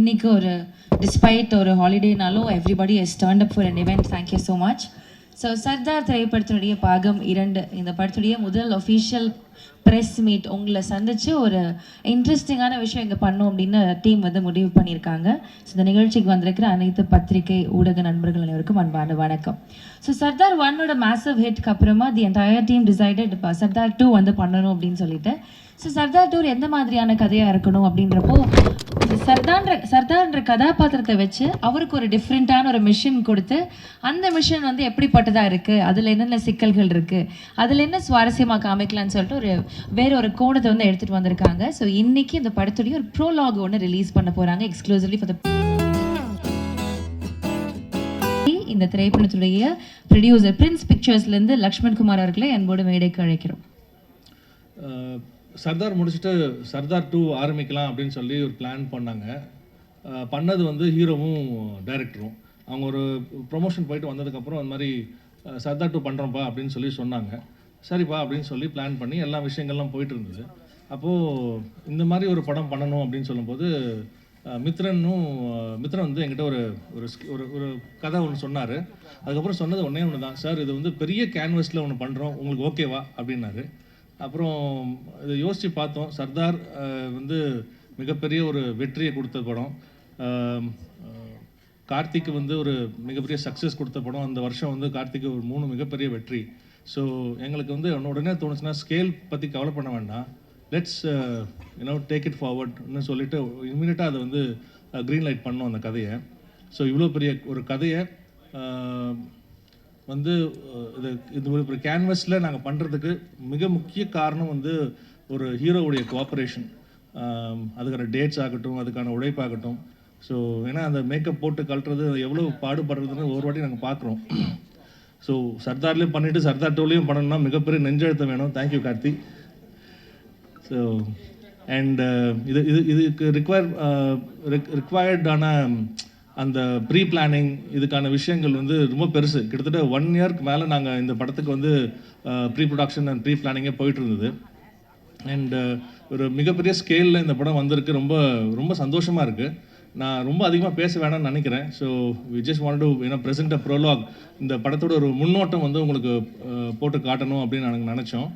இன்னைக்கு ஒரு டிஸ்பைட் ஒரு ஹாலிடேனாலும் everybody has turned up for an event. Thank you so much. So Sardar திரைப்படத்தினுடைய பாகம் 2 இந்த படத்துடைய முதல் ஒஃபிஷியல் ப்ரெஸ் மீட் உங்களை சந்தித்து ஒரு இன்ட்ரெஸ்டிங்கான விஷயம் இங்கே பண்ணோம் அப்படின்னு டீம் வந்து முடிவு பண்ணியிருக்காங்க. ஸோ இந்த நிகழ்ச்சிக்கு வந்திருக்கிற அனைத்து பத்திரிகை ஊடக நண்பர்கள் அனைவருக்கும் அன்பான வணக்கம். ஸோ சர்தார் 1ஓட மேசிவ் ஹிட்க்கு அப்புறமா the entire team decided Sardar 2 வந்து பண்ணணும் அப்படின்னு சொல்லிட்டு. ஸோ சர்தார் 2 எந்த மாதிரியான கதையாக இருக்கணும் அப்படின்றப்போ சர்தார்ன்ற கதாபாத்திரத்தை வச்சு அவருக்கு ஒரு டிஃப்ரெண்ட்டான ஒரு மிஷன் கொடுத்து அந்த மிஷன் வந்து எப்படிப்பட்டதாக இருக்குது, அதில் என்னென்ன சிக்கல்கள் இருக்குது, அதில் என்ன சுவாரஸ்யமாக காமிக்கலான்னு சொல்லிட்டு வேற ஒரு கோணத்தை வந்து எடுத்துகிட்டு வந்திருக்காங்க. ஸோ இன்னைக்கு இந்த படத்துடைய ஒரு ப்ரோலாக் ஒன்று ரிலீஸ் பண்ண போகிறாங்க எக்ஸ்க்ளூசிவ்லி ஃபார் இந்த திரைப்படத்துடைய ப்ரொடியூசர் பிரின்ஸ் பிக்சர்ஸ்லேருந்து லக்ஷ்மண் குமார் அவர்களை அன்போடு மேடைக்கு அழைக்கிறோம். சர்தார் முடிச்சுட்டு சர்தார் 2 ஆரம்பிக்கலாம் அப்படின்னு சொல்லி ஒரு பிளான் பண்ணாங்க. பண்ணது வந்து ஹீரோவும் டைரக்டரும். அவங்க ஒரு ப்ரொமோஷன் போயிட்டு வந்ததுக்கப்புறம் அந்த மாதிரி சர்தார் 2 பண்ணுறோம்ப்பா அப்படின்னு சொல்லி சொன்னாங்க. சரிப்பா அப்படின்னு சொல்லி பிளான் பண்ணி எல்லா விஷயங்கள்லாம் போயிட்டு இருந்தது. அப்போது இந்த மாதிரி ஒரு படம் பண்ணணும் அப்படின்னு சொல்லும்போது மித்ரன் வந்து என்கிட்ட ஒரு ஒரு கதை ஒன்று சொன்னார். அதுக்கப்புறம் சொன்னது ஒன்று தான், சார் இது வந்து பெரிய கேன்வஸில் ஒன்று பண்ணுறோம், உங்களுக்கு ஓகேவா அப்படின்னாரு. அப்புறம் இதை யோசித்து பார்த்தோம். சர்தார் வந்து மிகப்பெரிய ஒரு வெற்றியை கொடுத்த படம். கார்த்திக்கு வந்து ஒரு மிகப்பெரிய சக்ஸஸ் கொடுத்த படம். அந்த வருஷம் வந்து கார்த்திக்கு ஒரு 3 மிகப்பெரிய வெற்றி. ஸோ எங்களுக்கு வந்து உடனே தோணுச்சுன்னா ஸ்கேல் பற்றி கவலை பண்ண வேண்டாம், லெட்ஸ் டேக் இட் ஃபார்வர்ட்னு சொல்லிட்டு இமீடியட்டாக அதை வந்து க்ரீன் லைட் பண்ணோம் அந்த கதையை. ஸோ இவ்வளோ பெரிய ஒரு கதையை வந்து இது ஒரு கேன்வஸில் நாங்கள் பண்ணுறதுக்கு மிக முக்கிய காரணம் வந்து ஒரு ஹீரோவுடைய கோஆப்ரேஷன். அதுக்கான டேட்ஸ் ஆகட்டும், அதுக்கான உழைப்பாகட்டும். ஸோ ஏன்னா அந்த மேக்கப் போட்டு கழட்டுறது எவ்வளோ பாடுபடுறதுன்னு ஒரு வாட்டி நாங்கள் பார்க்குறோம். ஸோ சர்தார்லேயும் பண்ணிவிட்டு சர்தார் 2லையும் பண்ணணும்னா மிகப்பெரிய நெஞ்செழுத்தம் வேணும். தேங்க்யூ கார்த்தி. ஸோ அண்ட் இதுக்கு ரிக்வயர்டான அந்த ப்ரீ பிளானிங் இதுக்கான விஷயங்கள் வந்து ரொம்ப பெருசு. கிட்டத்தட்ட 1 இயர்க்கு மேலே நாங்கள் இந்த படத்துக்கு வந்து ப்ரீ ப்ரொடக்ஷன் அண்ட் ப்ரீ பிளானிங்கே போயிட்டு இருந்தது. அண்ட் ஒரு மிகப்பெரிய ஸ்கேலில் இந்த படம் வந்திருக்கு. ரொம்ப ரொம்ப சந்தோஷமாக இருக்குது. நான் ரொம்ப அதிகமாக பேச வேணாம்னு நினைக்கிறேன். So we just want to present a prologue. இந்த படத்தோட ஒரு முன்னோட்டம் வந்து உங்களுக்கு போட்டு காட்டணும் அப்படின்னு நாங்கள் நினச்சோம்.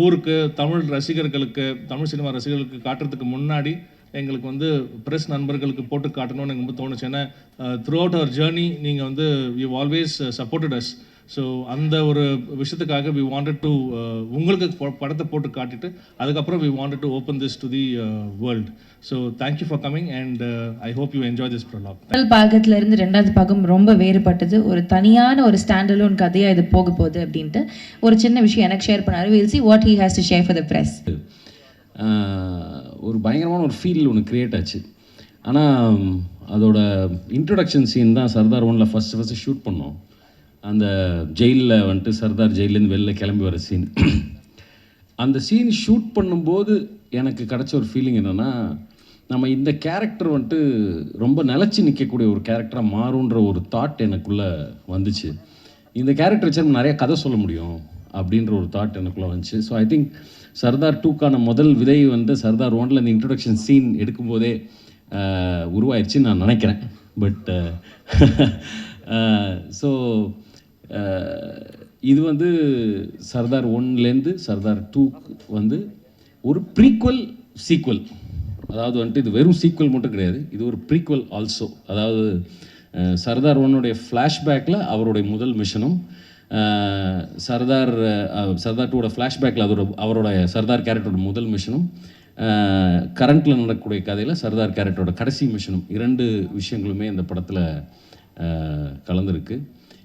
ஊருக்கு தமிழ் ரசிகர்களுக்கு, தமிழ் சினிமா ரசிகர்களுக்கு காட்டுறதுக்கு முன்னாடி எங்களுக்கு வந்து ப்ரெஸ் நண்பர்களுக்கு போட்டு காட்டணும்னு எனக்கு ரொம்ப தோணுச்சு. ஏன்னா த்ரூ அவுட் அவர் ஜேர்னி நீங்கள் வந்து you always supported as. So அந்த ஒரு விஷயத்துக்காக வி வாண்டட் டு உங்களுக்கு படத்தை போட்டு காட்டிட்டு அதுக்கப்புறம் we wanted to open this to the world. So thank you for coming and I hope you enjoy this prologue. முதல் பாகத்துல இருந்து 2வது பாகம் ரொம்ப வேறுபட்டது. ஒரு தனியான ஒரு ஸ்டாண்டலோன் கதையாக இது போக போகுது அப்படின்ட்டு ஒரு சின்ன விஷயம் எனக்கு ஷேர் பண்ணாரு. Will see what he has to share for the press. ஒரு பயங்கரமான ஒரு ஃபீல் ஒன்று க்ரியேட் ஆச்சு. ஆனால் அதோட இன்ட்ரொடக்ஷன் சீன் தான் சர்தார் 1ல் ஃபஸ்ட்டு ஷூட் பண்ணோம். அந்த ஜெயிலில் வந்துட்டு சர்தார் ஜெயிலேருந்து வெளில கிளம்பி வர சீன். அந்த சீன் ஷூட் பண்ணும்போது எனக்கு கிடச்ச ஒரு ஃபீலிங் என்னென்னா, நம்ம இந்த கேரக்டர் வந்துட்டு ரொம்ப நிலச்சி நிற்கக்கூடிய ஒரு கேரக்டராக மாறுன்ற ஒரு தாட் எனக்குள்ளே வந்துச்சு. இந்த கேரக்டர் வச்சு நம்ம நிறைய கதை சொல்ல முடியும் அப்படின்ற ஒரு தாட் எனக்குள்ளே வந்துச்சு. ஸோ ஐ திங்க் சர்தார் 2க்கான முதல் விதை வந்து சர்தார் 1ல் இந்த இன்ட்ரொடக்ஷன் சீன் எடுக்கும்போதே உருவாயிடுச்சுன்னு நான் நினைக்கிறேன். பட் ஸோ இது வந்து சர்தார் 1லேருந்து சர்தார் 2க்கு வந்து ஒரு ப்ரீக்வல் சீக்வல். அதாவது வந்துட்டு இது வெறும் சீக்வல் மட்டும் கிடையாது, இது ஒரு ப்ரீக்வல் ஆல்சோ. அதாவது சர்தார் 1உடைய ஃப்ளாஷ்பேக்கில் அவருடைய முதல் மிஷனும், சர்தார் 2ஓட ஃப்ளாஷ்பேக்கில் அவரோட சர்தார் கேரக்டரோட முதல் மிஷனும், கரண்ட்டில் நடக்கக்கூடிய கதையில் சர்தார் கேரக்டரோட கடைசி மிஷனும் 2 விஷயங்களுமே இந்த படத்தில் கலந்துருக்கு.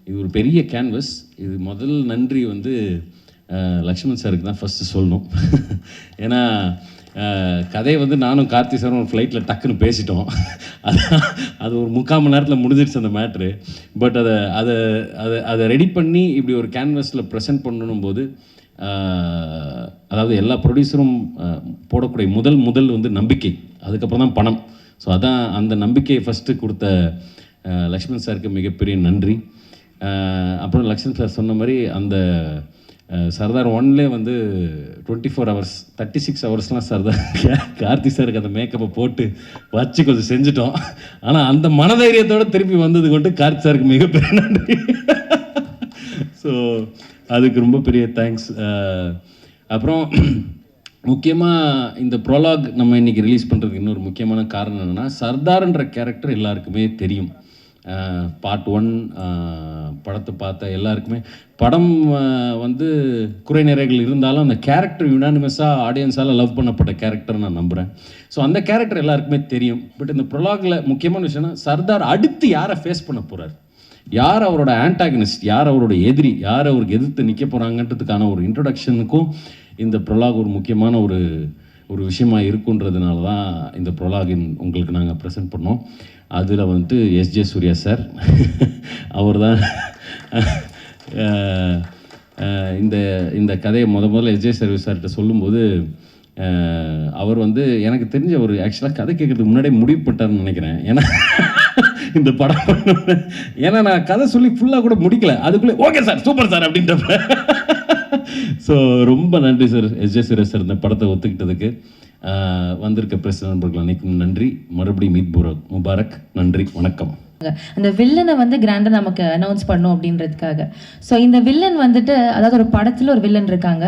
இது ஒரு பெரிய கேன்வஸ். இது முதல் நன்றி வந்து லக்ஷ்மண் சாருக்கு தான் ஃபஸ்ட்டு சொல்லணும். ஏன்னா கதையை வந்து நானும் கார்த்தி சாரும் ஒரு ஃப்ளைட்டில் டக்குன்னு பேசிட்டோம். அது ஒரு 3/4 மணி நேரத்தில் முடிஞ்சிடுச்சு அந்த மேட்ரு. பட் அதை ரெடி பண்ணி இப்படி ஒரு கேன்வஸில் ப்ரெசென்ட் பண்ணணும் போது, அதாவது எல்லா ப்ரொடியூசரும் போடக்கூடிய முதல் வந்து நம்பிக்கை, அதுக்கப்புறம் தான் பணம். ஸோ அதான் அந்த நம்பிக்கையை ஃபஸ்ட்டு கொடுத்த லக்ஷ்மண் சாருக்கு மிகப்பெரிய நன்றி. அப்புறம் லக்ஷ்மண் சார் சொன்ன மாதிரி அந்த சர்தார் ஒன்லே வந்து 24 ஹவர்ஸ் 36 ஹவர்ஸ்லாம் சர்தார் கார்த்தி சாருக்கு அந்த மேக்கப்பை போட்டு வச்சு கொஞ்சம் செஞ்சுட்டோம். ஆனால் அந்த மனதைரியத்தோடு திருப்பி வந்தது கொண்டு கார்த்தி சாருக்கு மிகப்பெரிய நன்றி. ஸோ அதுக்கு ரொம்ப பெரிய தேங்க்ஸ். அப்புறம் முக்கியமாக இந்த ப்ரோலாக் நம்ம இன்றைக்கி ரிலீஸ் பண்ணுறதுக்கு இன்னொரு முக்கியமான காரணம் என்னென்னா, சர்தார்ன்ற கேரக்டர் எல்லாருக்குமே தெரியும். பார்ட் 1 படத்தை பார்த்த எல்லாருக்குமே படம் வந்து குறை நிறைகள் இருந்தாலும் அந்த கேரக்டர் யுனானிமஸாக ஆடியன்ஸால் லவ் பண்ணப்பட்ட கேரக்டர் நான் நம்புகிறேன். ஸோ அந்த கேரக்டர் எல்லாருக்குமே தெரியும். பட் இந்த ப்ரொலாகில் முக்கியமான விஷயம்னா, சர்தார் அடுத்து யாரை ஃபேஸ் பண்ண போகிறார், யார் அவரோட ஆன்டாகனிஸ்ட், யார் அவரோட எதிரி, யார் அவருக்கு எதிர்த்து நிற்க போகிறாங்கன்றதுக்கான ஒரு இன்ட்ரொடக்ஷனுக்கும் இந்த ப்ரொலாக் ஒரு முக்கியமான ஒரு விஷயமாக இருக்குன்றதுனால தான் இந்த ப்ரொலாகின் உங்களுக்கு நாங்கள் ப்ரெசென்ட் பண்ணோம். அதில் வந்துட்டு எஸ்ஜே சூர்யா சார் அவர் தான் இந்த கதையை முதல்ல எஸ்ஜே சர்வீஸ் சார்கிட்ட சொல்லும்போது அவர் வந்து எனக்கு தெரிஞ்ச ஒரு ஆக்சுவலாக கதை கேட்குறதுக்கு முன்னாடியே முடிவு பண்ணிட்டார்னு நினைக்கிறேன். ஏன்னா இந்த படம் ஏன்னா நான் கதை சொல்லி ஃபுல்லாக கூட முடிக்கல, அதுக்குள்ளே ஓகே சார் சூப்பர் சார் அப்படின்றப்ப. ஸோ ரொம்ப நன்றி சார் எஸ்ஜே சூர்யா சார் இந்த படத்தை ஒத்துக்கிட்டதுக்கு. வந்திருக்க பிரஸ் நண்பர்கள் அனைக்கும் நன்றி. மறுபடியும் மீட் முபாரக். நன்றி, வணக்கம். அந்த வில்லனை வந்து கிராண்டாக நமக்கு அனௌன்ஸ் பண்ணும் அப்படின்றதுக்காக. ஸோ இந்த வில்லன் வந்துட்டு, அதாவது ஒரு படத்தில் ஒரு வில்லன் இருக்காங்க,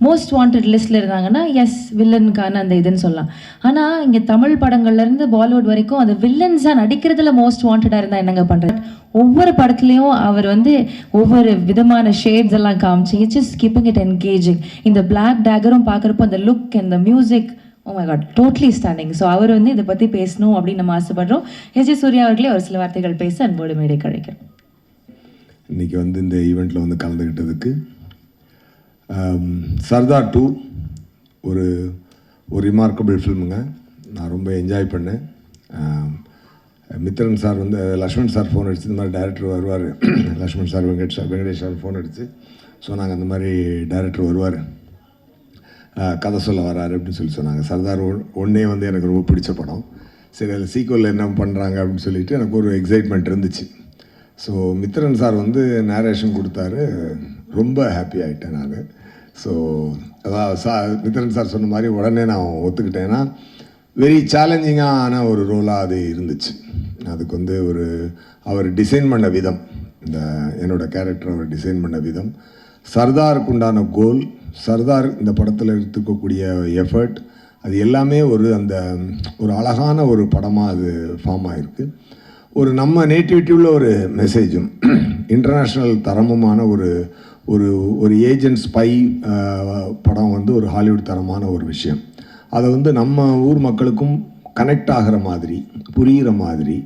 மோஸ்ட் வாண்டட் லிஸ்ட்டில் இருந்தாங்கன்னா எஸ் வில்லனுக்கான அந்த இதுன்னு சொல்லலாம். ஆனால் இங்கே தமிழ் படங்கள்லேருந்து பாலிவுட் வரைக்கும் அந்த வில்லன்ஸாக நடிக்கிறதுல மோஸ்ட் வாண்டடாக இருந்தால் என்னங்க பண்ணுறது? ஒவ்வொரு படத்துலையும் அவர் வந்து ஒவ்வொரு விதமான ஷேட்ஸ் எல்லாம் காமிச்சு it's just keeping it engaging. இந்த பிளாக் டேகரும் பார்க்குறப்போ அந்த look and the music, oh my God, totally standing. So அவர் வந்து இதை பற்றி பேசணும் அப்படின்னு நம்ம ஆசைப்படுறோம். எஸ்ஜே சூர்யா அவர்களே ஒரு சில வார்த்தைகள் பேச அன்போடு மேடை கழிக்கிறோம். இன்றைக்கி வந்து இந்த ஈவெண்ட்டில் வந்து கலந்துக்கிட்டதுக்கு சர்தார் 2 ஒரு ரிமார்க்கபிள் ஃபில்முங்க. நான் ரொம்ப என்ஜாய் பண்ணேன். மித்ரன் சார் வந்து லக்ஷ்மண் சார் ஃபோன் அடிச்சு இந்த மாதிரி டைரக்டர் வருவார், Lakshman sir Venkatesh sir phone அடிச்சு சொன்னாங்க இந்த மாதிரி டைரக்டர் வருவார், கதை சொல்ல வராரு அப்படின்னு சொன்னாங்க. சர்தார் 1 வந்து எனக்கு ரொம்ப பிடிச்ச படம். சரி அதில் சீக்வலில் என்ன பண்ணுறாங்க அப்படின்னு சொல்லிட்டு எனக்கு ஒரு எக்ஸைட்மெண்ட் இருந்துச்சு. ஸோ மித்ரன் சார் வந்து நேரேஷன் கொடுத்தாரு, ரொம்ப ஹாப்பி ஆகிட்டேன் நான். ஸோ அதான் மித்ரன் சார் சொன்ன மாதிரி உடனே நான் ஒத்துக்கிட்டேன்னா வெரி சேலஞ்சிங்கான ஒரு ரோலாக அது இருந்துச்சு. அதுக்கு வந்து அவர் டிசைன் பண்ண விதம், என்னோடய கேரக்டர் அவர் டிசைன் பண்ண விதம், சர்தாருக்கு உண்டான கோல், சர்தார் இந்த படத்தில் எடுத்துக்கக்கூடிய எஃபர்ட், அது எல்லாமே ஒரு அழகான ஒரு படமாக அது ஃபார்ம் ஆகிருக்கு. நம்ம நேட்டிவிட்டி உள்ள ஒரு மெசேஜும் இன்டர்நேஷ்னல் தரமுமான ஒரு ஏஜென்ட் ஸ்பை படம் வந்து ஒரு ஹாலிவுட் தரமான ஒரு விஷயம். அதை வந்து நம்ம ஊர் மக்களுக்கும் கனெக்ட் ஆகிற மாதிரி, புரிகிற மாதிரி,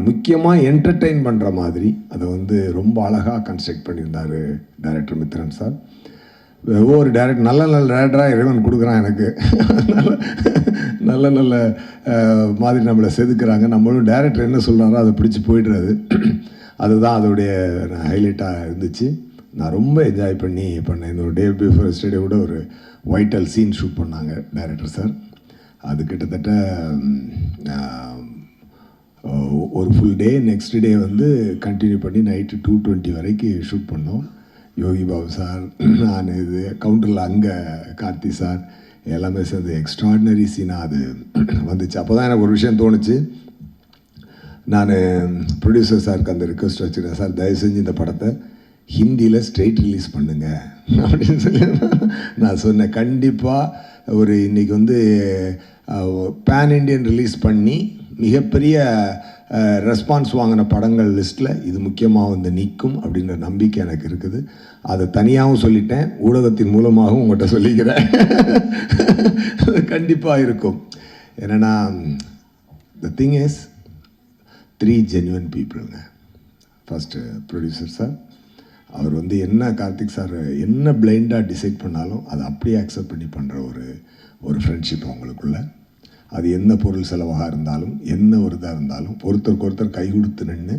முக்கியமாக என்டர்டெயின் பண்ணுற மாதிரி அதை வந்து ரொம்ப அழகாக கன்ஸ்ட்ரக்ட் பண்ணியிருந்தார் டைரக்டர் மித்ரன் சார். ஒவ்வொரு டைரக்டர் நல்ல டைரக்டராக இறைவன் கொடுக்குறான் எனக்கு. நல்ல மாதிரி நம்மளை செதுக்குறாங்க. நம்மளும் டைரக்டர் என்ன சொல்கிறாரோ அதை பிடிச்சி போய்டுறது. அதுதான் அதோடைய ஹைலைட்டாக இருந்துச்சு. நான் ரொம்ப என்ஜாய் பண்ணேன். இந்த டே பிஃபோர் எஸ்டர்டே கூட ஒரு வைட்டல் சீன் ஷூட் பண்ணாங்க டைரக்டர் சார். அது கிட்டத்தட்ட ஒரு ஃபுல் டே, நெக்ஸ்ட் டே வந்து கண்டினியூ பண்ணி நைட்டு 2:20 வரைக்கும் ஷூட் பண்ணோம். யோகி பாபு சார், நான் இது கவுண்டரில் அங்கே கார்த்தி சார் எல்லாமே சேர்ந்து எக்ஸ்ட்ராடினரி சீனாக அது வந்துச்சு. அப்போ தான் எனக்கு ஒரு விஷயம் தோணுச்சு. நான் ப்ரொடியூசர் சாருக்கு அந்த ரிக்வெஸ்ட் வச்சுருக்கேன், சார் தயவு செஞ்சு இந்த படத்தை ஹிந்தியில் ஸ்ட்ரெயிட் ரிலீஸ் பண்ணுங்க அப்படின்னு சொல்லி நான் சொன்னேன். கண்டிப்பாக இன்றைக்கி வந்து பேன் இண்டியன் ரிலீஸ் பண்ணி மிகப்பெரிய ரெஸ்பான்ஸ் வாங்கின படங்கள் லிஸ்ட்டில் இது முக்கியமாக வந்து நிற்கும் அப்படின்ற நம்பிக்கை எனக்கு இருக்குது. அதை தனியாகவும் சொல்லிட்டேன், ஊடகத்தின் மூலமாகவும் உங்கள்கிட்ட சொல்லிக்கிறேன். கண்டிப்பாக இருக்கும். என்னென்னா த திங் இஸ் 3 ஜென்யூன் பீப்புளுங்க. ஃபஸ்ட்டு ப்ரொடியூசர் சார், அவர் வந்து என்ன கார்த்திக் சார் என்ன பிளைண்டாக டிசைட் பண்ணாலும் அதை அப்படியே அக்செப்ட் பண்ணி பண்ணுற ஒரு ஃப்ரெண்ட்ஷிப் அவங்களுக்குள்ள. அது என்ன பொருள் செலவாக இருந்தாலும், என்ன ஒரு இதாக இருந்தாலும் ஒருத்தருக்கு ஒருத்தர் கை கொடுத்து நின்று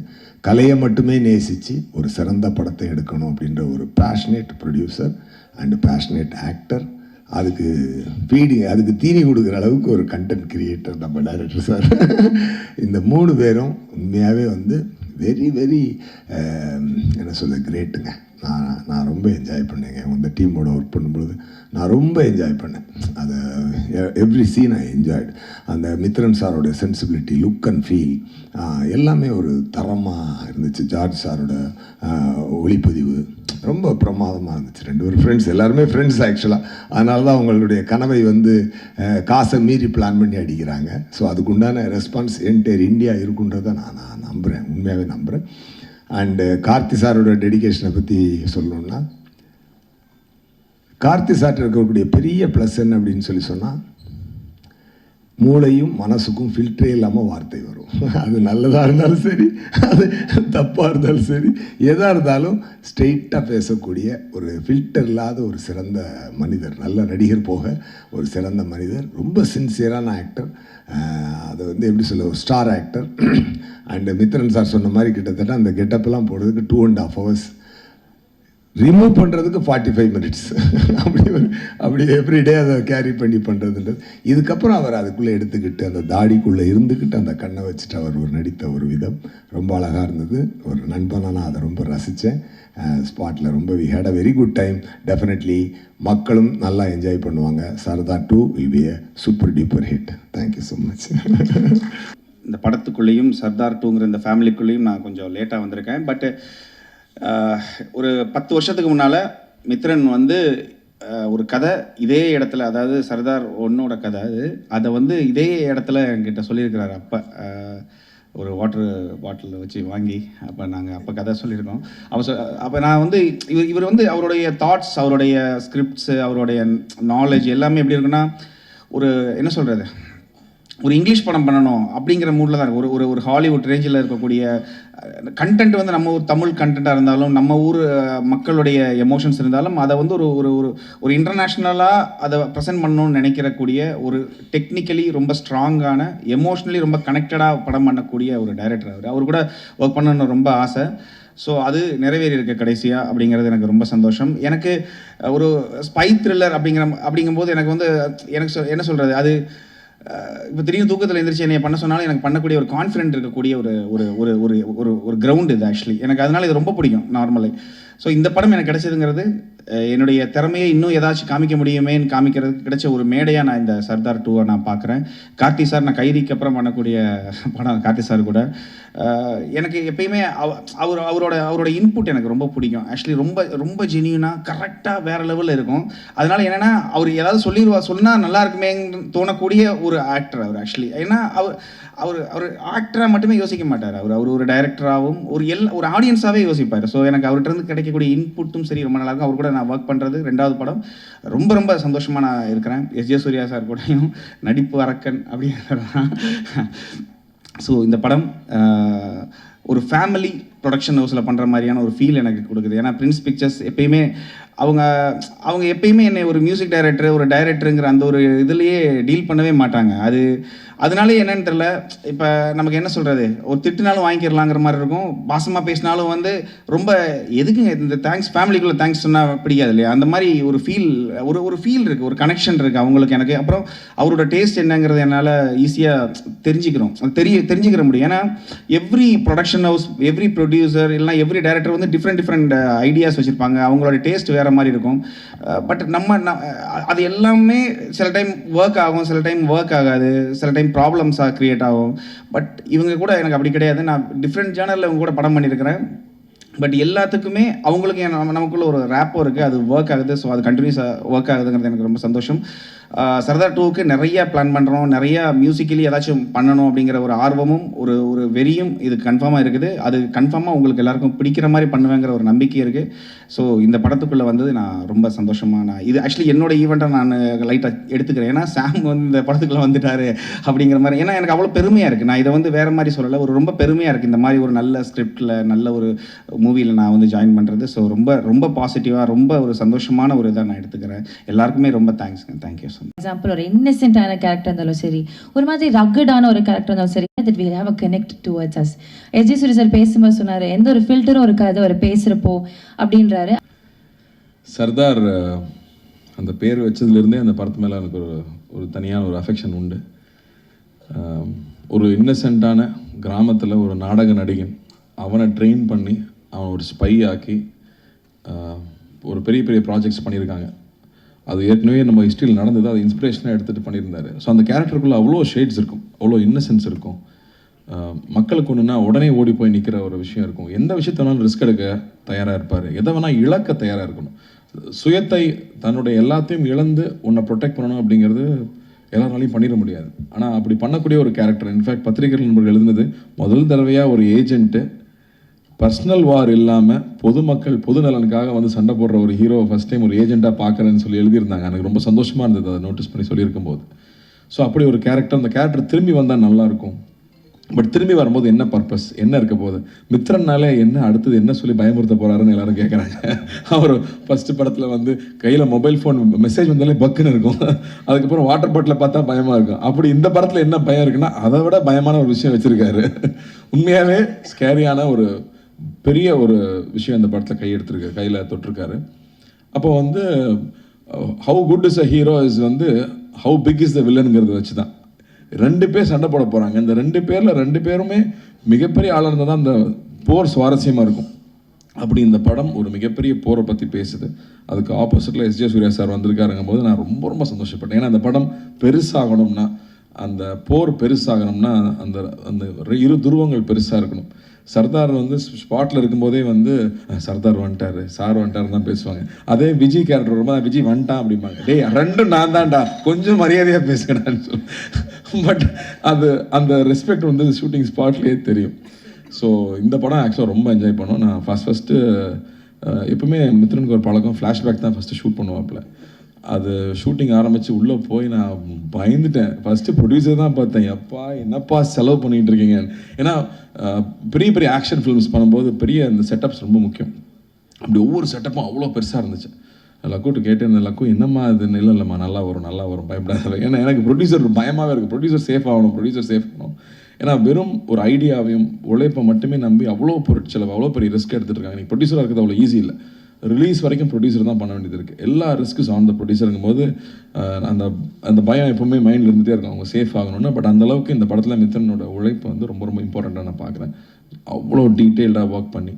கலையை மட்டுமே நேசித்து ஒரு சிறந்த படத்தை எடுக்கணும் அப்படின்ற ஒரு passionate producer and passionate actor. அதுக்கு தீனி கொடுக்குற அளவுக்கு ஒரு கண்டென்ட் கிரியேட்டர் நம்ம டைரக்டர் சார். இந்த 3 பேரும் உண்மையாகவே வந்து வெரி என்ன சொல்ல கிரேட்டுங்க. நான் ரொம்ப என்ஜாய் பண்ணேங்க. இந்த டீமோட ஒர்க் பண்ணும்பொழுது நான் ரொம்ப என்ஜாய் பண்ணேன். அது எவ்ரி சீன் ஐ என்ஜாய்டு. அந்த மித்ரன் சாரோட சென்சிபிலிட்டி, லுக் அண்ட் ஃபீல் எல்லாமே ஒரு தரமாக இருந்துச்சு. ஜார்ஜ் சாரோட ஒளிப்பதிவு ரொம்ப பிரமாதமாக இருந்துச்சு. 2 பேரும் ஃப்ரெண்ட்ஸ், எல்லாருமே ஃப்ரெண்ட்ஸ் ஆக்சுவலாக. அதனால தான் அவங்களுடைய கனவை காசை மீறி பிளான் பண்ணி அடிக்கிறாங்க. ஸோ அதுக்குண்டான ரெஸ்பான்ஸ் என்டையர் இந்தியா இருக்குன்றதை நான் நம்புகிறேன், உண்மையாகவே நம்புகிறேன். அண்டு கார்த்தி சாரோட டெடிகேஷனை பற்றி சொல்லணுன்னா, கார்த்தி சார்ட்ட இருக்கக்கூடிய பெரிய ப்ளஸ் என்ன அப்படின்னு சொன்னால், மூளையும் மனசுக்கும் ஃபில்டரே இல்லாமல் வார்த்தை வரும். அது நல்லதாக இருந்தாலும் சரி, அது தப்பாக இருந்தாலும் சரி, எதாக இருந்தாலும் ஸ்ட்ரெயிட்டாக பேசக்கூடிய ஒரு ஃபில்டர் இல்லாத ஒரு சிறந்த மனிதர், நல்ல நடிகர் போக ஒரு சிறந்த மனிதர், ரொம்ப சின்சியரான ஆக்டர். அது எப்படி சொல்ல, ஒரு star actor. And Mithran sir சொன்ன மாதிரி கிட்டத்தட்ட அந்த கெட்டப்பெல்லாம் போடுறதுக்கு 2.5 hours, ரிமூவ் பண்ணுறதுக்கு 45 minutes. அப்படி எவ்ரிடே அதை கேரி பண்ணி பண்ணுறதுன்றது. இதுக்கப்புறம் அவர் அதுக்குள்ளே எடுத்துக்கிட்டு அந்த தாடிக்குள்ளே இருந்துக்கிட்டு அந்த கண்ணை வச்சுட்டு அவர் நடித்த ஒரு விதம் ரொம்ப அழகாக இருந்தது. ஒரு நண்பனாக நான் அதை ரொம்ப ரசித்தேன். ஸ்பாட்டில் ரொம்ப we had a very good time. Definitely மக்களும் நல்லா என்ஜாய் பண்ணுவாங்க. Sardar 2 will be a super duper hit. Thank you so much. இந்த படத்துக்குள்ளேயும் சர்தார் 2ங்கிற இந்த ஃபேமிலிக்குள்ளேயும் நான் கொஞ்சம் லேட்டாக வந்திருக்கேன். பட்டு ஒரு 10 வருஷத்துக்கு முன்னால் மித்ரன் ஒரு கதை இதே இடத்துல, அதாவது சர்தார் 1ஓட கதை அதை இதே இடத்துல என்கிட்ட சொல்லியிருக்கிறாரு. அப்போ ஒரு வாட்டர் பாட்டில் வச்சு வாங்கி அப்போ கதை சொல்லியிருக்கோம். அப்போ நான் இவர் அவருடைய தாட்ஸ், அவருடைய ஸ்கிரிப்ட்ஸு, அவருடைய நாலேஜ் எல்லாமே எப்படி இருக்குன்னா, ஒரு என்ன சொல்கிறது, ஒரு இங்கிலீஷ் படம் பண்ணணும் அப்படிங்கிற மூடில் தான் இருக்குது. ஒரு ஹாலிவுட் ரேஞ்சில் இருக்கக்கூடிய கண்டென்ட் நம்ம ஒரு தமிழ் கண்டென்ட்டாக இருந்தாலும், நம்ம ஊர் மக்களுடைய எமோஷன்ஸ் இருந்தாலும், அதை ஒரு இன்டர்நேஷ்னலாக அதை ப்ரெசென்ட் பண்ணணும்னு நினைக்கிறக்கூடிய ஒரு டெக்னிக்கலி ரொம்ப ஸ்ட்ராங்கான, எமோஷ்னலி ரொம்ப கனெக்டடாக படம் பண்ணக்கூடிய ஒரு டைரக்டர். அவர் கூட ஒர்க் பண்ணணும்னு ரொம்ப ஆசை. ஸோ அது நிறைவேறி இருக்க கடைசியாக அப்படிங்கிறது எனக்கு ரொம்ப சந்தோஷம். எனக்கு ஒரு ஸ்பை த்ரில்லர் அப்படிங்கும்போது எனக்கு என்ன சொல்கிறது, அது இப்போ திடீர்னு தூக்கத்தில் எந்திரிச்சு என்னை பண்ண சொன்னாலும் எனக்கு பண்ணக்கூடிய ஒரு கான்ஃபிடென்ட் இருக்கக்கூடிய ஒரு ஒரு ஒரு ஒரு ஒரு ஒரு கிரவுண்ட் இது ஆக்சுவலி. எனக்கு அதனால் இது ரொம்ப பிடிக்கும் நார்மலி. ஸோ இந்த படம் எனக்கு கிடைச்சதுங்கிறது என்னுடைய திறமையை இன்னும் ஏதாச்சும் காமிக்க முடியுமேன்னு காமிக்கிறதுக்கு கிடைச்ச ஒரு மேடையாக நான் இந்த சர்தார் 2-ஐ நான் பார்க்குறேன். கார்த்தி சார், நான் கைதிக்கு அப்புறம் பண்ணக்கூடிய படம் கார்த்தி சார் கூட. எனக்கு எப்பயுமே அவரோட இன்புட் எனக்கு ரொம்ப பிடிக்கும் ஆக்சுவலி. ரொம்ப ரொம்ப ஜெனியூனாக கரெக்டாக வேறு லெவலில் இருக்கும். அதனால் என்னென்னா, அவர் ஏதாவது சொன்னால் நல்லா இருக்குமேன்னு தோணக்கூடிய ஒரு ஆக்டர் அவர் ஆக்சுவலி. ஏன்னா அவர் ஆக்டராக மட்டுமே யோசிக்க மாட்டார். அவர் ஒரு டைரக்டராகவும் ஒரு ஆடியன்ஸாகவே யோசிப்பார். ஸோ எனக்கு அவர்கிட்ட கிடைக்கக்கூடிய இன்புட்டும் சரி ரொம்ப நல்லாயிருக்கும். அவர் கூட நான் ஒர்க் பண்ணுறது 2வது படம் ரொம்ப ரொம்ப சந்தோஷமாக நான் இருக்கிறேன். எஸ்.ஜே. சூர்யா சார் கூடயும் நடிப்பு அரக்கன் அப்படிங்கிறதான். ஸோ இந்த படம் ஒரு ஃபேமிலி ப்ரொடக்ஷன் ஹவுஸில் பண்ணுற மாதிரியான ஒரு ஃபீல் எனக்கு கொடுக்குது. ஏன்னா பிரின்ஸ் பிக்சர்ஸ் எப்பயுமே அவங்க எப்பயுமே என்னை ஒரு மியூசிக் டைரக்டர், ஒரு டைரக்டருங்கிற அந்த ஒரு இதுலேயே டீல் பண்ணவே மாட்டாங்க. அதனாலே என்னன்னு தெரியல, இப்போ நமக்கு என்ன சொல்கிறது, ஒரு திட்டுனாலும் வாங்கிக்கிறலாங்கிற மாதிரி இருக்கும். பாசமாக பேசினாலும் ரொம்ப எதுக்குங்க இந்த தேங்க்ஸ், ஃபேமிலிக்குள்ளே தேங்க்ஸ் சொன்னால் பிடிக்காது இல்லையா, அந்த மாதிரி ஒரு ஃபீல் இருக்குது, ஒரு கனெக்ஷன் இருக்குது அவங்களுக்கு எனக்கு. அப்புறம் அவரோட டேஸ்ட் என்னங்கிறது என்னால் ஈஸியாக தெரிஞ்சுக்கிற முடியும். ஏன்னா every production house, every producer இல்லைனா எவ்ரி டைரக்டர் டிஃப்ரெண்ட் ஐடியாஸ் வச்சுருப்பாங்க. அவங்களோட டேஸ்ட் வேறு மாதிரி இருக்கும். பட் அது எல்லாமே சில டைம் ஒர்க் ஆகும், சில டைம் ஒர்க் ஆகாது, சில டைம் ப்ராப்ளம்ஸாக க்ரியேட் ஆகும். பட் இவங்க கூட எனக்கு அப்படி கிடையாது. நான் டிஃப்ரெண்ட் ஜேனரில் இவங்க கூட படம் பண்ணியிருக்கிறேன். பட் எல்லாத்துக்குமே அவங்களுக்கு நமக்குள்ள ஒரு ரேப்போ இருக்குது, அது ஒர்க் ஆகுது. ஸோ அது கண்டினியூஸாக ஒர்க் ஆகுதுங்கிறது எனக்கு ரொம்ப சந்தோஷம். சர்தார் 2க்கு நிறையா பிளான் பண்ணுறோம், நிறையா மியூசிக்கலி ஏதாச்சும் பண்ணணும் அப்படிங்கிற ஒரு ஆர்வமும் ஒரு வெறியும் இது கன்ஃபார்மாக இருக்குது. அது கன்ஃபார்மாக உங்களுக்கு எல்லாருக்கும் பிடிக்கிற மாதிரி பண்ணுவேங்கிற ஒரு நம்பிக்கை இருக்குது. ஸோ இந்த படத்துக்குள்ளே நான் ரொம்ப சந்தோஷமாக இது ஆக்சுவலி என்னோட ஈவெண்ட்டை நான் லைட்டாக எடுத்துக்கிறேன். ஏன்னா சாம் இந்த படத்துக்குள்ளே வந்துட்டார் அப்படிங்கிற மாதிரி. ஏன்னா எனக்கு அவ்வளோ பெருமையாக இருக்குது. நான் இதை வேறு மாதிரி சொல்லலை, ரொம்ப பெருமையாக இருக்குது இந்த மாதிரி ஒரு நல்ல ஸ்கிரிப்டில், நல்ல ஒரு மூவியில் நான் ஜாயின் பண்ணுறது. ஸோ ரொம்ப ரொம்ப பாசிட்டிவாக, ரொம்ப ஒரு சந்தோஷமான ஒரு இதாக நான் எடுத்துக்கிறேன். எல்லாருக்குமே ரொம்ப தேங்க்ஸ்ங்க. Thank you so much. எக்ஸாம்பிள் ஒரு இன்னசென்ட்டான கேரக்டர் இருந்தாலும் சரி, ஒரு மாதிரி ரக்கடான ஒரு கேரக்டர் இருந்தாலும் சரி, that we have a connect towards us. S J. Suryah sir பேசும்போது சொன்னார், எந்த ஒரு ஃபில்டரும் இருக்காது அவர் பேசுகிறப்போ அப்படின்றாரு. சர்தார் அந்த பேர் வச்சதுலேருந்தே அந்த படத்து மேலே எனக்கு ஒரு தனியான ஒரு அஃபெக்ஷன் உண்டு. ஒரு இன்னசென்ட்டான கிராமத்தில் ஒரு நாடக நடிகன், அவனை ட்ரெயின் பண்ணி அவன் ஒரு ஸ்பை ஆக்கி ஒரு பெரிய பெரிய ப்ராஜெக்ட்ஸ் பண்ணியிருக்காங்க. அது ஏற்கனவே நம்ம ஹிஸ்ட்ரியில் நடந்தது, அதை இன்ஸ்பிரேஷனாக எடுத்துகிட்டு பண்ணியிருந்தாரு. ஸோ அந்த கேரக்டருக்குள்ளே அவ்வளோ ஷேட்ஸ் இருக்கும், அவ்வளோ இன்னசென்ஸ் இருக்கும். மக்களுக்கு ஒன்றுனா உடனே ஓடி போய் நிற்கிற ஒரு விஷயம் இருக்கும். எந்த விஷயத்த வேணாலும் ரிஸ்க் எடுக்க தயாராக இருப்பார், எதை வேணால் இழக்க தயாராக இருக்கணும். சுயத்தை தன்னுடைய எல்லாத்தையும் இழந்து உன்னை ப்ரொடெக்ட் பண்ணணும் அப்படிங்கிறது எல்லாராலையும் பண்ணிட முடியாது. ஆனால் அப்படி பண்ணக்கூடிய ஒரு கேரக்டர். இன்ஃபேக்ட் பத்திரிகைகள் நண்பர்கள் எழுதுனது முதல் தடவையாக ஒரு ஏஜென்ட்டு பர்சனல் வார் இல்லாமல் பொதுமக்கள் பொது நலனுக்காக வந்து சண்டை போடுற ஒரு ஹீரோவை ஃபஸ்ட் டைம் ஒரு ஏஜென்ட்டாக பார்க்குறேன்னு சொல்லி எழுதியிருந்தாங்க. எனக்கு ரொம்ப சந்தோஷமாக இருந்தது அதை நோட்டீஸ் பண்ணி சொல்லியிருக்கும் போது. ஸோ அப்படி ஒரு கேரக்டர், அந்த கேரக்டர் திரும்பி வந்தால் நல்லாயிருக்கும். பட் திரும்பி வரும்போது என்ன பர்பஸ், என்ன இருக்க போகுது, மித்ரன்னாலே என்ன அடுத்தது என்ன சொல்லி பயமுறுத்த போகிறாருன்னு எல்லாரும் கேட்குறாங்க. அவர் ஃபஸ்ட்டு படத்தில் வந்து கையில் மொபைல் ஃபோன் மெசேஜ் வந்தாலே பக்குன்னு இருக்கும், அதுக்கப்புறம் வாட்டர் பாட்டில் பார்த்தா பயமாக இருக்கும். அப்படி இந்த படத்தில் என்ன பயம் இருக்குன்னா அதை விட பயமான ஒரு விஷயம் வச்சுருக்காரு. உண்மையாகவே ஸ்கேரியான ஒரு பெரிய ஒரு விஷயம் இந்த படத்தில் கையில் தொட்டிருக்காரு. அப்போ வந்து how good is a hero is வந்து ஹவு பிக் இஸ் த வில்லனுங்கிறத வச்சு தான் 2 பேர் சண்டை போட போகிறாங்க. இந்த 2 பேரில் 2 பேருமே மிகப்பெரிய ஆளாக இருந்தால் தான் அந்த போர் சுவாரஸ்யமாக இருக்கும். அப்படி இந்த படம் ஒரு மிகப்பெரிய போரை பற்றி பேசுது. அதுக்கு ஆப்போசிட்டில் எஸ்ஜே சூர்யா சார் வந்திருக்காருங்கும் போது நான் ரொம்ப ரொம்ப சந்தோஷப்பட்டேன். ஏன்னா அந்த படம் பெருசாகணும்னா, அந்த போர் பெருசாகணும்னா அந்த அந்த இரு துருவங்கள் பெருசாக இருக்கணும். சர்தார் வந்து ஸ்பாட்டில் இருக்கும்போதே வந்து சர்தார் வந்துட்டார், சார் வந்துட்டாருன்னு தான் பேசுவாங்க. அதே விஜய் கேரக்டர் வரும்போது விஜய் வந்துட்டான் அப்படிம்பாங்க. டேய் ரெண்டும் நான் தான்டா, கொஞ்சம் மரியாதையாக பேசுகிறேன்னு சொல்லி. பட் அது அந்த ரெஸ்பெக்ட் வந்து ஷூட்டிங் ஸ்பாட்லேயே தெரியும். ஸோ இந்த படம் ஆக்சுவலாக ரொம்ப என்ஜாய் பண்ணோம். நான் ஃபஸ்ட்டு எப்பவுமே மித்ரனுக்கு ஒரு பழக்கம், ஃப்ளாஷ்பேக் தான் ஃபஸ்ட்டு ஷூட் பண்ணுவாப்பில். அது ஷூட்டிங் ஆரம்பித்து உள்ளே போய் நான் பயந்துட்டேன். ஃபஸ்ட்டு ப்ரொடியூசர் தான் பார்த்தேன், எப்பா என்னப்பா செலவு பண்ணிகிட்டு இருக்கீங்க. ஏன்னா பெரிய பெரிய ஆக்ஷன் ஃபிலிம்ஸ் பண்ணும்போது பெரிய இந்த செட்டப்ஸ் ரொம்ப முக்கியம். அப்படி ஒவ்வொரு செட்டப்பும் அவ்வளோ பெருசாக இருந்துச்சு. லக்கூட்டு கேட்டு லக்கு என்னம்மா இது, இல்லைம்மா நல்லா வரும் பயப்படாத. ஏன்னா எனக்கு ப்ரொடியூசர் பயமாகவே இருக்குது, ப்ரொடியூசர் சேஃப் ஆகணும். ஏன்னா வெறும் ஒரு ஐடியாவையும் உழைப்பை மட்டுமே நம்பி அவ்வளோ பொருட்செலவு, அவ்வளோ பெரிய ரிஸ்க் எடுத்துகிட்டு இருக்காங்க. நீங்கள் ப்ரொடியூசராக இருக்கிறது அவ்வளோ ஈஸி இல்லை. ரிலீஸ் வரைக்கும் ப்ரொடியூசர் தான் பண்ண வேண்டியது இருக்குது. எல்லா ரிஸ்க்கும் ஆன் த ப்ரொடியூசருங்கும் போது அந்த அந்த பயம் எப்போவுமே மைண்டில் இருந்துகிட்டே இருக்கும், அவங்க சேஃப் ஆகணும்னு. பட் அந்தளவுக்கு இந்த படத்தில் மித்ரனோட உழைப்பு வந்து ரொம்ப ரொம்ப இம்பார்ட்டண்ட்டாக நான் பார்க்குறேன். அவ்வளோ டீட்டெயில்டாக ஒர்க் பண்ணி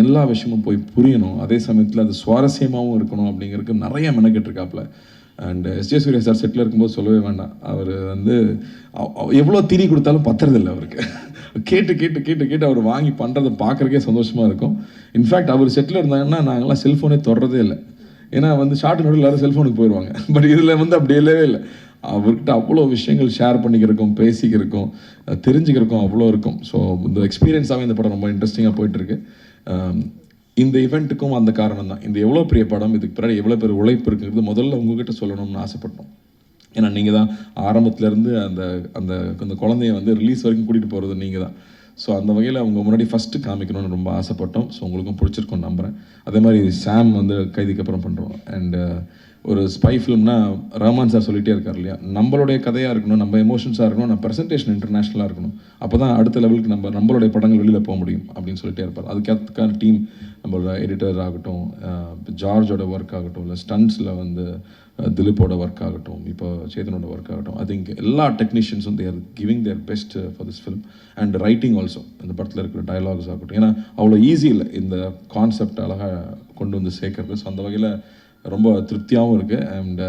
எல்லா விஷயமும் போய் புரியணும், அதே சமயத்தில் அது சுவாரஸ்யமாகவும் இருக்கணும் அப்படிங்கிறதுக்கு நிறைய மெனக்கெட்டுருக்காப்புல. அண்ட் எஸ்ஜே சூர்யா சார் செட்டில் இருக்கும்போது சொல்லவே வேண்டாம். அவர் வந்து எவ்வளோ திரி கொடுத்தாலும் பத்துறதில்லை அவருக்கு. கேட்டு அவர் வாங்கி பண்ணுறதை பார்க்குறக்கே சந்தோஷமாக இருக்கும். இன்ஃபேக்ட் அவர் செட்டில் இருந்தாங்கன்னா நாங்கள்லாம் செல்ஃபோனே தொடரதே இல்லை. ஏன்னா வந்து ஷார்ட் நோடு எல்லாரும் செல்ஃபோனுக்கு போயிடுவாங்க. பட் இதில் வந்து அப்படி இல்லவே இல்லை. அவர்கிட்ட அவ்வளோ விஷயங்கள் ஷேர் பண்ணிக்கிறக்கும், பேசிக்கிறக்கும், தெரிஞ்சுக்கிறக்கும் அவ்வளோ இருக்கும். ஸோ இந்த எக்ஸ்பீரியன்ஸாகவே இந்த படம் ரொம்ப இன்ட்ரெஸ்டிங்காக போயிட்டுருக்கு. இந்த இவெண்ட்டுக்கும் அந்த காரணம் தான். இந்த எவ்வளோ பெரிய படம், இதுக்கு பின்னாடி எவ்வளோ பெரிய உழைப்பு இருக்குங்கிறது முதல்ல உங்ககிட்ட சொல்லணும்னு ஆசைப்பட்டோம். ஏன்னா நீங்கள் தான் ஆரம்பத்துலேருந்து அந்த அந்த அந்த குழந்தைய வந்து ரிலீஸ் வரைக்கும் கூட்டிகிட்டு போகிறது நீங்கள் தான். ஸோ அந்த வகையில் அவங்க முன்னாடி ஃபஸ்ட்டு காமிக்கணும்னு ரொம்ப ஆசைப்பட்டோம். ஸோ உங்களுக்கும் பிடிச்சிருக்கோன்னு நம்புகிறேன். அதே மாதிரி சாம் வந்து கைதிக்கு அப்புறம் பண்ணுறோம். அண்டு ஒரு ஸ்பை ஃபிலிம்னா ரஹ்மான் சார் சொல்லிகிட்டே இருக்கார் இல்லையா, நம்மளுடைய கதையாக இருக்கணும், நம்ம எமோஷன்ஸாக இருக்கணும், நம்ம ப்ரெசன்டேஷன் இன்டர்நேஷ்னலாக இருக்கணும். அப்போ தான் அடுத்த லெவலுக்கு நம்மளுடைய படங்கள் வெளியில் போக முடியும் அப்படின்னு சொல்லிட்டே இருப்பார். அதுக்கான டீம், நம்மளோட எடிட்டர் ஆகட்டும், ஜார்ஜோட ஒர்க் ஆகட்டும், இல்லை ஸ்டண்ட்ஸில் வந்து திலீப்போட ஒர்க் ஆகட்டும், இப்போ சேதனோட ஒர்க் ஆகட்டும், ஐ திங்க் எல்லா டெக்னீஷியன்ஸும் they're giving their best for this film. And writing also, இந்த படத்தில் இருக்கிற டயலாக்ஸ் ஆகட்டும், ஏன்னா அவ்வளோ ஈஸி இல்லை இந்த கான்செப்ட் அழகாக கொண்டு வந்து சேர்க்கறது. ஸோ அந்த வகையில் ரொம்ப திருப்தியாகவும் இருக்குது. And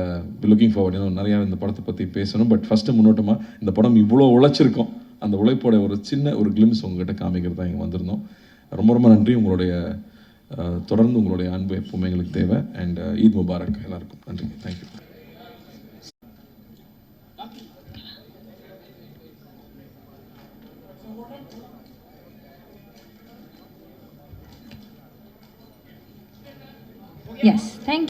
looking forward. இன்னும் நிறையா இந்த படத்தை பற்றி பேசணும். பட் ஃபஸ்ட்டு முன்னோட்டமாக இந்த படம் இவ்வளோ உழைச்சிருக்கோம், அந்த உழைப்போட ஒரு சின்ன ஒரு கிளிம்ஸ் உங்கள்கிட்ட காமிக்கிறது தான் இங்கே வந்திருந்தோம். ரொம்ப ரொம்ப நன்றி. உங்களுடைய தொடர்ந்து உங்களுடைய அன்பு எப்பவுமே எங்களுக்கு தேவை. அண்ட் ஈத் முபாரக் எல்லாருக்கும். நன்றி. தேங்க்யூ. Yes, thank you.